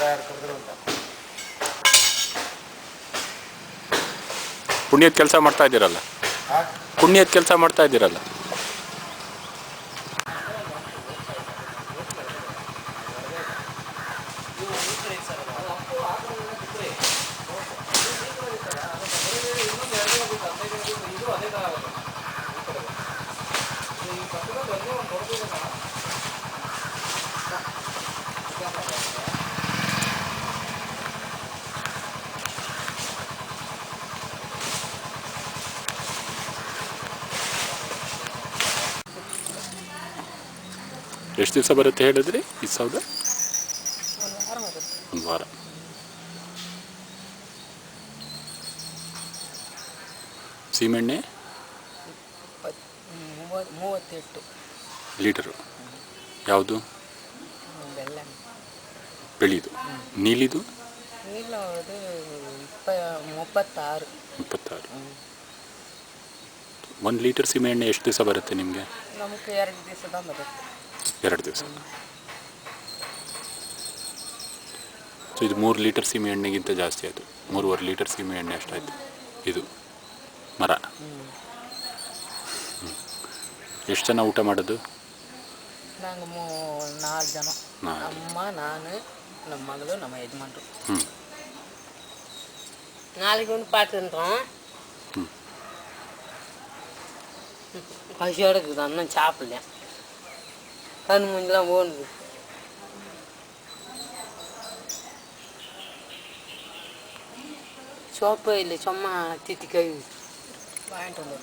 ಯಾರು ಕರೆದ್ರು ಅಂತ. ಪುಣ್ಯದ ಕೆಲಸ ಮಾಡ್ತಾ ಇದ್ದೀರಲ್ಲ, ಪುಣ್ಯದ ಕೆಲಸ ಮಾಡ್ತಾ ಇದ್ದೀರಲ್ಲ. ಎಷ್ಟು ದಿವಸ ಬರುತ್ತೆ ಹೇಳಿದ್ರಿ ಈ ಸೌದೆ? ಒಂದು ವಾರ. ಸೀಮೆಣ್ಣೆ 38 ಲೀಟರು. ಯಾವುದು? ಬೆಳೆದು ನೀಲಿದು 36. 1 ಲೀಟರ್ ಸೀಮೆಎಣ್ಣೆ ಎಷ್ಟು ದಿವಸ ಬರುತ್ತೆ ನಿಮಗೆ? ನಮಗೆ 2 ದಿವಸದ ಬರುತ್ತೆ. 2 ದಿವಸ. ಸೊ ಇದು 3 ಲೀಟರ್ ಸೀಮೆಎಣ್ಣೆಗಿಂತ ಜಾಸ್ತಿ ಆಯಿತು. 3.5 ಲೀಟರ್ ಸೀಮೆಎಣ್ಣೆ ಅಷ್ಟಾಯಿತು ಇದು ಮರ. ಎಷ್ಟು ಜನ ಊಟ ಮಾಡೋದು? ನಂಗೆ 4 ಜನ. ಅಮ್ಮ, ನಾನು, ನಮ್ಮ ಮಗಳು, ನಮ್ಮ ಯಜಮಾನ್ರು. 4 ಗುಂಡು పాత్రంటాం. పసి అడుగుతుంది అన్నం చేపలే కను ముందులా పోను. సోపు వెళ్ళి చొమ్మ తిత్తికాయ బాగుంటుంది.